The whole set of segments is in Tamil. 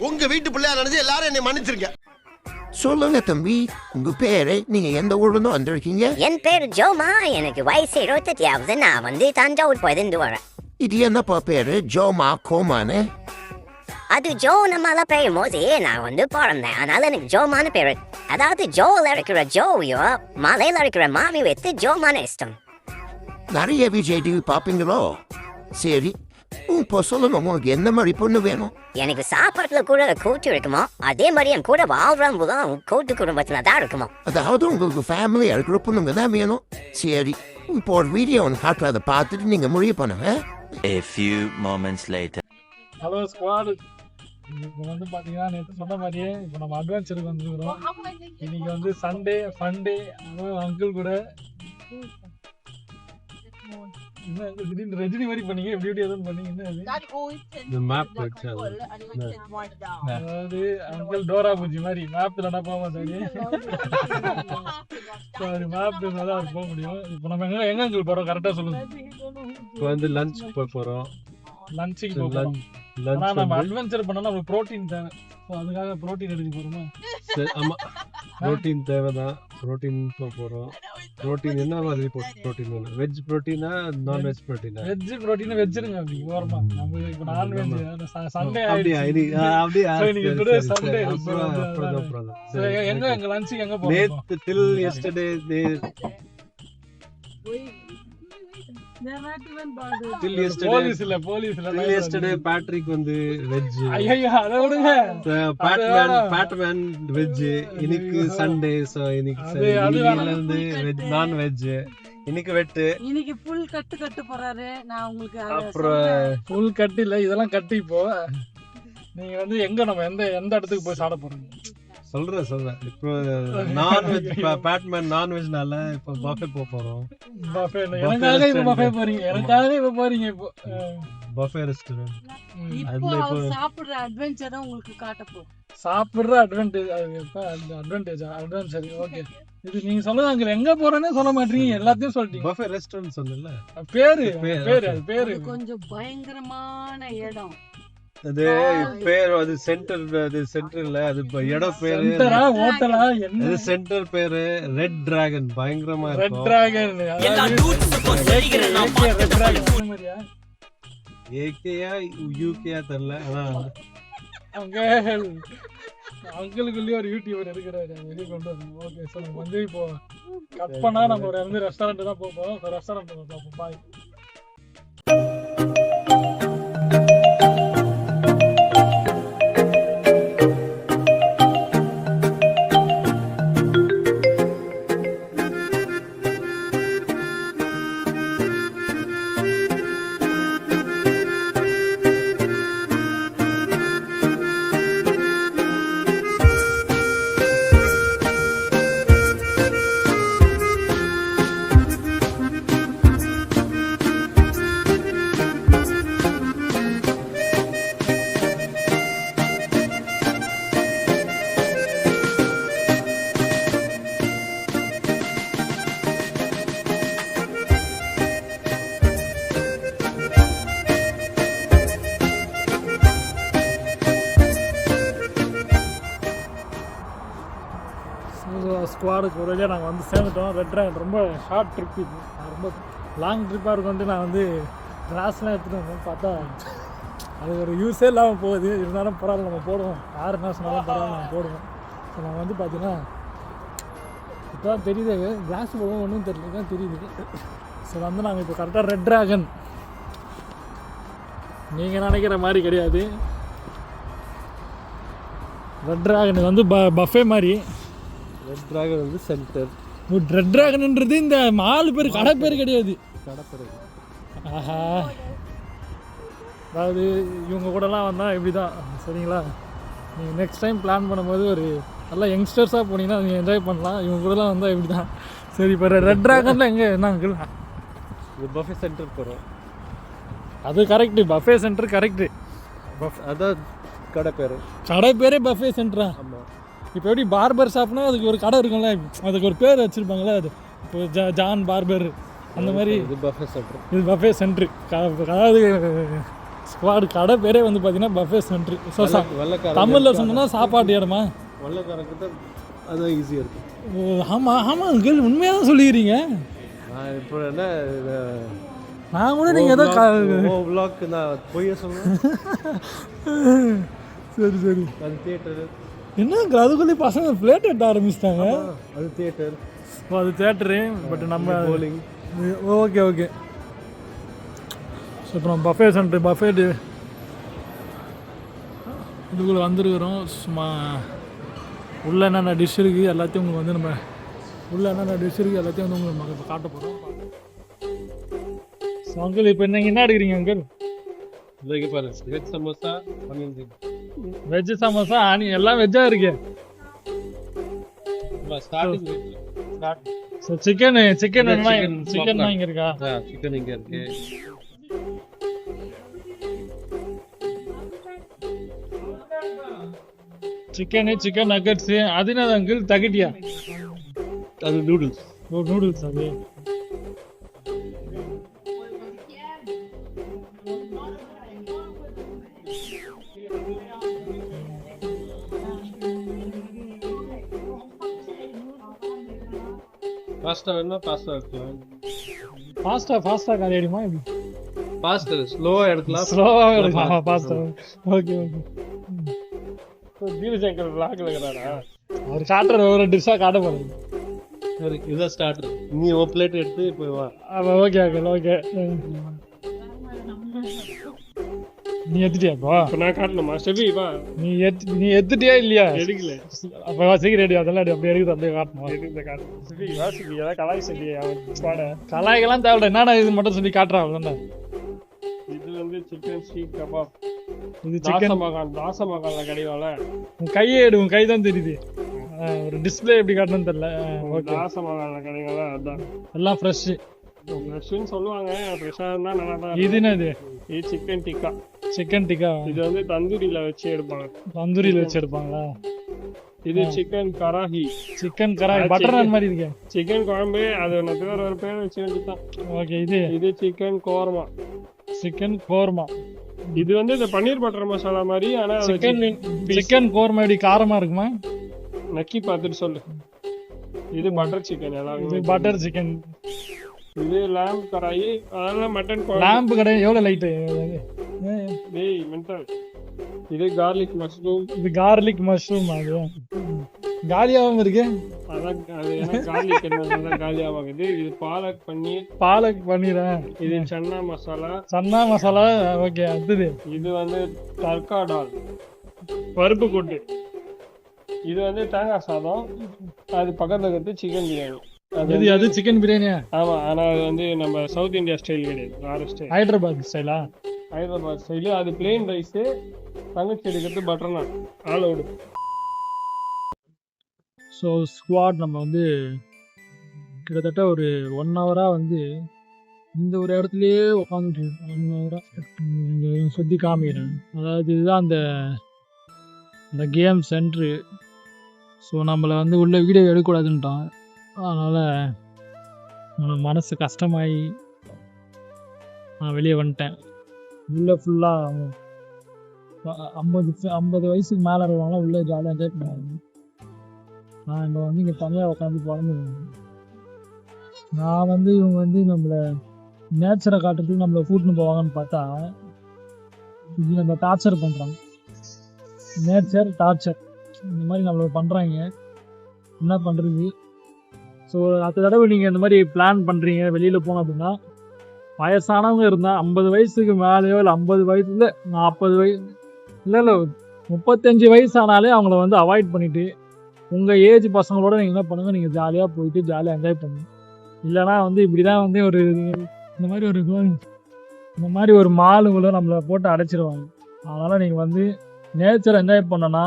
உங்க வீட்டு பிள்ளையா நினைச்சு எல்லாரும் என்னை மன்னிச்சிருங்க. சொல்லுங்க தம்பி, உங்க பேரு, நீங்க எந்த ஊர்ல வந்திருக்கீங்க? என் பேர் ஜோமா. எனக்கு வயசு 28. நான் வந்து தஞ்சாவூர் போயிருந்து வரேன். இது என்னப்பா பேரு, ஜோமா கோமான்னு? அது ஜோ நம்மளால பெய்யும் போது நான் வந்து பிறந்தேன், அதனால எனக்கு ஜோமான பேரு. அதாவது ஜோல இருக்கிற ஜோவியோ மலையில இருக்கிற மாமி வைத்து ஜோமான இஷ்டம். நிறைய விஜய் டிவி பாப்பீங்களோ? சரி, இப்போ சொல்லுங்க, உங்களுக்கு என்ன மாதிரி பொண்ணு வேணும்? எனக்கு சாப்பாட்டுல கூட கூட்டு இருக்குமோ, அதே மாதிரி என் கூட வாழ்றவங்களும் கூட்டு குடும்பத்துல தான் இருக்குமோ. அதாவது உங்களுக்கு ஃபேமிலி இருக்கிற பொண்ணுங்க தான் வேணும். சரி, இப்போ ஒரு வீடியோ ஒன்று காட்டுற, அதை பார்த்துட்டு நீங்க முடிவு பண்ணுங்க. A few moments later. Hello squad, இப்போ வந்து பார்த்தீங்கன்னா நேற்று சொன்ன மாதிரியே இப்போ நம்ம அட்வென்ச்சருக்கு வந்துருக்கிறோம். இன்னைக்கு வந்து சண்டே ஃபண்டே, அதுவும் அங்கிள் கூட. என்ன திடீர்னு ரஜினி மாதிரி பண்ணீங்க, எப்படி எப்படி எதுவும் பண்ணீங்க? என்ன மேப் அதாவது அங்கிள் டோரா பூஜி மாதிரி மேப்ல என்ன போக மாட்டாரு. சரி, மேப் இருந்தால் தான் போக முடியும். இப்போ நம்ம எங்க அங்கிள் போறோம் கரெக்டாக சொல்லுங்க. இப்போ வந்து லஞ்ச் போகிறோம். லஞ்சுக்கு போகிறோம். ஆனால் நம்ம அட்வென்ச்சர் பண்ணோம்னா நமக்கு ப்ரோட்டீன் தேவை. ஸோ அதுக்காக ப்ரோட்டீன் எடுக்க போகிறோமா? சரி, ஆமாம், ப்ரோட்டீன் தேவை தான். ப்ரோட்டீன் போகிறோம். ப்ரோட்டீன் என்ன மாதிரி ப்ரோட்டீன் வேணும்? வெஜ் ப்ரோட்டீனா நான்வெஜ் ப்ரோட்டீனா? வெஜ் ப்ரோட்டீன் வெஜ்ஜுங்க. அப்படி ஓரமா நம்ம இப்போ நான்வெஜ் சண்டே எங்க லஞ்சுக்கு எங்க போறோம்? till yesterday பேட்ரிக் வந்து வெஜ். அதை விடுங்க, பேட்மேன் வெஜ். இன்னைக்கு சண்டே, சோ இன்னைக்கு வெஜ் நான் வெஜ். இன்னைக்கு வெட்டு, இன்னைக்கு ஃபுல் கட்டு போறாரு. நான் உங்களுக்கு அப்புறம் ஃபுல் கட்டு இல்ல, இதெல்லாம் கட்டு. இப்போ நீங்க வந்து எங்க நம்ம எந்த இடத்துக்கு போய் சாப்பிட போறீங்க? சொல்றேன். இப்போ நான்வெஜ், பேட்மேன் நான்வெஜ்னால இப்போ பஃபே போறோம். பஃபே எனக்காக இப்ப பஃபே போறீங்க? எனக்காக இப்ப போறீங்க இப்போ பஃபே ரெஸ்டாரன்ட். இப்போ அவர் சாப்பிடுற அட்வென்ச்சரை உங்களுக்கு காட்ட போறோம். சாப்பிடுற அட்வென்ச்சர். ஓகே, இது நீங்க சொல்லுங்க அங்க எங்க போறேன்னு சொல்ல மாட்டீங்க, எல்லாத்தையும் சொல்லிட்டீங்க. பஃபே ரெஸ்டாரன்ட் சொன்னல, பேரு கொஞ்சம் பயங்கரமான இடம். அது பேர், அது சென்டர்ல அது இடம் பேரு, ஹோட்டலா என்ன? அது சென்டர் பேரு ரெட் டிராகன். பயங்கரமா ரெட் டிராகன். ஏகேயா யூகேயா தெரியல. அங்கிளுக்குள்ளேயே ஒரு யூடியூபர் இருக்கிறாரு, வெளியே கொண்டு வரணும். ஓகே, சொல்லுங்க. வந்து இப்போ கட் பண்ணா நம்ம வந்து ரெஸ்டாரண்ட் தான் போறோம். ரெஸ்டாரண்ட் பார்ப்போம். பாய். ஸ்குவாடுக்கு ஒரு வழியாக நாங்கள் வந்து சேர்ந்துட்டோம். ரெட் டிராகன் ரொம்ப ஷார்ட் ட்ரிப். இது ரொம்ப லாங் ட்ரிப்பாக இருக்கும்ட்டு நான் வந்து கிளாஸ்லாம் எடுத்துகிட்டு வந்தேன். பார்த்தா அது ஒரு யூஸே இல்லாமல் போகுது. இருந்தாலும் பரவாயில்ல, நம்ம போடுவோம். யார் என்ன சொன்னாலும் பரவாயில்ல, நம்ம போடுவோம். ஸோ நாங்கள் வந்து பார்த்தீங்கன்னா இப்போ தான் தெரியுது, கிளாஸ் போகும் ஒன்றும் தெரியல தான் தெரியுது. ஸோ வந்து நாங்கள் இப்போ கரெக்டாக ரெட் டிராகன், நீங்கள் நினைக்கிற மாதிரி கிடையாது. ரெட் டிராகன் வந்து பஃபே மாதிரி. ரெட் டிராகன் வந்து சென்டர். ரெட் டிராகன்ன்றது இந்த மால் பேர், கடை பேர் கிடையாது. ஆஹா, அதாவது இவங்க கூடலாம் வந்தால் இப்படி தான். சரிங்களா, நீங்கள் நெக்ஸ்ட் டைம் பிளான் பண்ணும்போது ஒரு நல்லா யங்ஸ்டர்ஸாக போனீங்கன்னா நீங்கள் என்ஜாய் பண்ணலாம். இவங்க கூடலாம் வந்தால் இப்படி தான். சரி, இப்போ ரெட் டிராகனில் எங்கே என்ன அங்கிள்? இது பஃபே சென்டர் போகிறோம். அது கரெக்டு, பஃபே சென்டர் கரெக்டு. அதான் கடை பேரே பஃபே சென்டரா? ஆமாம். இப்போ எப்படி பார்பர் ஷாப்னா அதுக்கு ஒரு கடை இருக்கும்ல, அதுக்கு ஒரு பேர் வச்சுருப்பாங்களே. அது இப்போ ஜான் பார்பர் அந்த மாதிரி. இது பஃபே சென்டர். இது பஃபே சென்ட்ரு. அதாவது ஸ்குவாடு கடை பேரே வந்து பார்த்தீங்கன்னா பஃபே சென்ட்ரு. ஸோ வெள்ளைக்காரங்க தமிழில் சொன்னோன்னா சாப்பாட்டு இடமா? வெள்ளைக்காரங்க தான் அதான் ஈஸியாக இருக்கும். ஆமாம் ஆமாம் அங்கிள் உண்மையாக தான் சொல்லிக்கிறீங்க. நான் இப்போ என்ன நான் கூட நீங்கள் ஏதோ விளாக்கு நான் பொய்ய சொல்லுவேன். சரி சரி. அது தியேட்டரு. என்ன அதுக்குள்ளே பசங்க பிளேட் எடுத்த ஆரம்பிச்சிட்டாங்க. அது தியேட்டர். ஓ அது தேட்டரு. பட் நம்ம போலிங். Okay okay. ஸோ இப்போ நம்ம பஃபே சென்ட்ரு பஃபேட்டு இதுக்குள்ளே வந்துருக்குறோம். சும்மா உள்ளே என்னென்ன டிஷ் இருக்குது எல்லாத்தையும் உங்களுக்கு வந்து நம்ம உள்ளே என்னென்ன டிஷ் இருக்குது எல்லாத்தையும் வந்து உங்களுக்கு இப்போ காட்ட போகிறோம். ஸோ அங்கிள் இப்போ நீங்கள் என்ன எடுக்கிறீங்க அங்கிள்? இங்கே பாரு வெஜ் சமோசா பன்னீர். வெஜ்ஜு சமோசா எல்லாம் வெஜ்ஜாக இருக்கு. ஸ்டார்டிங் ஸோ சிக்கன் சிக்கன் இங்கே இருக்கா? சிக்கன் இங்கே இருக்கு. சிக்கன் நக்கட்ஸு அது என்ன அங்கிள் தகிட்டியா? அது நூடுல்ஸ். ஓ நூடுல்ஸ் அது. பாஸ்தா வேணும்னா பாஸ்தா எடுக்கலாம். பாஸ்தா கரையடிமா எப்படி? பாஸ்தா ஸ்லோவாக எடுக்கலாம். ஸ்லோவாக எடுக்கலாம் பாஸ்தா. Okay okay. தீபசங்கர் விளாக்ல இருக்கிறாரா? அவர் காட்டுற ஒரு டிஷ்ஷாக காட்ட போகிறது. சரி இதுதான் ஸ்டார்டர். நீ ஒரு பிளேட் எடுத்து போய் வா. Okay uncle okay. நீ எடுத்துட்டியாப்பா? இப்போ நான் காட்டணுமா? சரி வா. நீ எடுத்துட்டியா இல்லையா? எடுக்கல. அப்போ சீக்கிரம் ரெடி அதெல்லாம் அப்படியே எடுக்குது அப்படியே காட்டணும். ஏதாவது கலாய் சொல்லி கலாய்க்கெல்லாம் தேவையில்ல. என்னடா இது மட்டும் சொல்லி காட்டுறான் அவ்வளோண்ணா. இது வந்து சிக்கன் ஸ்டீக் கபாப். இது சிக்கன் தாசமகால கிடையால. உன் கையே எடு, உன் கை தான் தெரியுது. ஒரு டிஸ்பிளே எப்படி காட்டணும்னு தெரியல. தாசமகால கிடையால அதான். எல்லாம் ஃப்ரெஷ்ஷு. ஃப்ரெஷ்ஷுன்னு சொல்லுவாங்க. ஃப்ரெஷ்ஷாக இருந்தால் நல்லா தான். இது என்னது? இது சிக்கன் டிக்கா. சிக்கன் டிக்கா. இது வந்து தந்தூரியில் வச்சு எடுப்பாங்க. தந்தூரியில் வச்சு எடுப்பாங்களா? இது chicken karahi. Chicken karahi butter நான் மாதிரி இருக்கேன். சிக்கன் குழம்பு அது ஒன்று பேர் ஒரு பேர் வச்சு வேண்டியதான். ஓகே. இது சிக்கன் கோர்மா. சிக்கன் கோர்மா. இது வந்து இந்த பன்னீர் பட்டர் மசாலா மாதிரி. ஆனால் சிக்கன் கோர்மா எப்படி காரமாக இருக்குமா? நக்கி பார்த்துட்டு சொல்லு. இது பட்டர் சிக்கன். எல்லாமே பட்டர் சிக்கன். இது லேம்ப் கராயி. அதெல்லாம் மட்டன் லேம்ப் கடாய் எவ்வளோ லைட்டு? டேய் மென்டல். இது கார்லிக் மஷ்ரூம். இது கார்லிக் மஷ்ரூம். அது காலியாகவும் இருக்கு. அதான் அது ஏன்னா கார்லிக் என்ன காலியாகுது. இது பாலக் பன்னீரா? இது சன்னா மசாலா. ஓகே. அடுத்தது இது வந்து தர்கா டால் பருப்பு கூட்டு. இது வந்து தேங்காய் சாதம். அது பக்கத்துல இருக்கிறது சிக்கன் பிரியாணி. அது சிக்கன் பிரியாணியா? ஆமா. ஆனா அது வந்து நம்ம சவுத் இந்தியா ஸ்டைல் கிடையாது. வேற ஸ்டைல். ஹைதராபாத் ஸ்டைலா? ஹைதராபாத் ஸ்டைலு. அது பிளெயின் ரைஸு. தங்கச்சி எடுக்கிறது பட்டர் நான் ஆல் அவுட். ஸோ ஸ்குவாட் நம்ம வந்து கிட்டத்தட்ட ஒரு 1 ஹவராக வந்து இந்த ஒரு இடத்துலையே உட்காந்துட்டு 1 ஹவராக சுற்றி காமிக்கிறேன். அதாவது இதுதான் அந்த கேம் சென்ட்ரு. ஸோ நம்மளை வந்து உள்ள வீடியோ எடுக்கக்கூடாதுன்ட்டான். அதனால் மனசு கஷ்டமாகி நான் வெளியே வந்துட்டேன். உள்ளே ஃபுல்லாக 50 வயசுக்கு மேலே இருக்கிறவங்களாம் உள்ளே ஜாலியாக என்ஜாய் பண்ணுவாங்க. நான் இங்கே வந்து இங்கே தனியாக உட்காந்து குழம்புவேன். நான் வந்து இவங்க வந்து நம்மளை நேச்சரை காட்டுறதுக்கு நம்மளை கூட்டின்னு போவாங்கன்னு பார்த்தா இது நம்ம டார்ச்சர் பண்ணுறாங்க. நேச்சர் டார்ச்சர் இந்த மாதிரி நம்மளை பண்ணுறாங்க. என்ன பண்ணுறது? ஸோ அடுத்த தடவை நீங்கள் இந்த மாதிரி பிளான் பண்ணுறீங்க வெளியில் போனோம் அப்படின்னா வயசானவங்க இருந்தால் 50 வயசுக்கு மேலேயோ இல்லை 50 வயசுல 40 வயசு இல்லை 35 வயசானாலே அவங்கள வந்து அவாய்ட் பண்ணிவிட்டு உங்கள் ஏஜ் பசங்களோட நீங்கள் என்ன பண்ணுங்கள், நீங்கள் ஜாலியாக போயிட்டு ஜாலியாக என்ஜாய் பண்ணுங்கள். இல்லைனா வந்து இப்படி தான் வந்து இந்த மாதிரி ஒரு மாலுக்குள்ளே நம்மளை போட்டு அடைச்சிடுவாங்க. அதனால் நீங்கள் வந்து நேச்சர் என்ஜாய் பண்ணோன்னா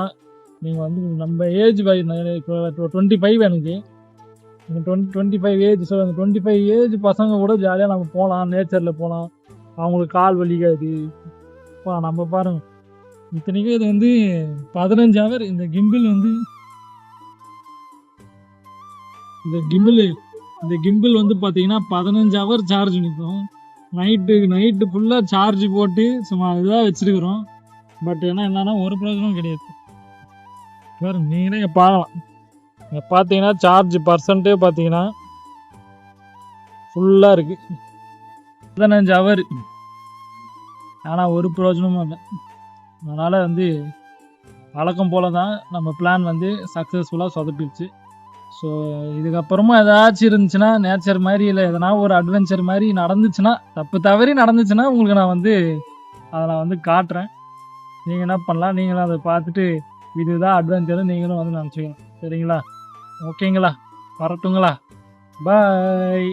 நீங்கள் வந்து நம்ம ஏஜ் 25 எனக்கு 25 ஏஜ். ஸோ அந்த 25 ஏஜ் பசங்க கூட ஜாலியாக நம்ம போகலாம், நேச்சரில் போகலாம். அவங்களுக்கு கால் வலிக்காது. நம்ம பாருங்கள் இத்தனைக்கும் இது வந்து 15 ஹவர். இந்த கிம்பிள் வந்து இந்த கிம்பிள் வந்து பார்த்தீங்கன்னா 15 ஹவர் சார்ஜ் நிற்கும். நைட்டு ஃபுல்லாக சார்ஜ் போட்டு சும்மா இதாக வச்சுருக்குறோம். பட் என்னன்னா ஒரு பிரயோஜனம் கிடையாது. வேறு நீங்களே இங்கே பார்க்கலாம். இங்கே பார்த்தீங்கன்னா சார்ஜ் பர்சன்ட்டே பார்த்தீங்கன்னா ஃபுல்லாக இருக்குது. 15 ஹவர். ஆனால் ஒரு பிரயோஜனமும் இல்லை. அதனால் வந்து வழக்கம் போல தான் நம்ம பிளான் வந்து சக்ஸஸ்ஃபுல்லாக சொதப்பிடுச்சு. ஸோ இதுக்கப்புறமா ஏதாச்சும் இருந்துச்சுன்னா நேச்சர் மாதிரி இல்லை எதனா ஒரு அட்வென்ச்சர் மாதிரி நடந்துச்சுன்னா தவறி நடந்துச்சுன்னா உங்களுக்கு நான் வந்து அதை நான் வந்து காட்டுறேன். நீங்கள் என்ன பண்ணலாம், நீங்களும் அதை பார்த்துட்டு இதுதான் அட்வென்ச்சர் நீங்களும் வந்து நினச்சிக்கணும். சரிங்களா? ஓகேங்களா? வரட்டுங்களா? பாய்.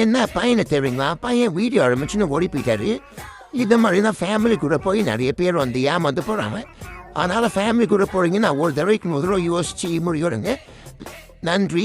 என்ன பையனை தெரியுங்களா? பையன் வீடியோ ஆரம்பிச்சுன்னு ஓடி போயிட்டாரு. இந்த மாதிரி தான் ஃபேமிலி கூட போய் நிறைய பேர் வந்து ஏமாந்து போகிறாங்க. அதனால் ஃபேமிலி கூட போகிறீங்க நான் ஒரு தடவைக்கு முதல்ல யோசிச்சு முடியுங்க. நன்றி.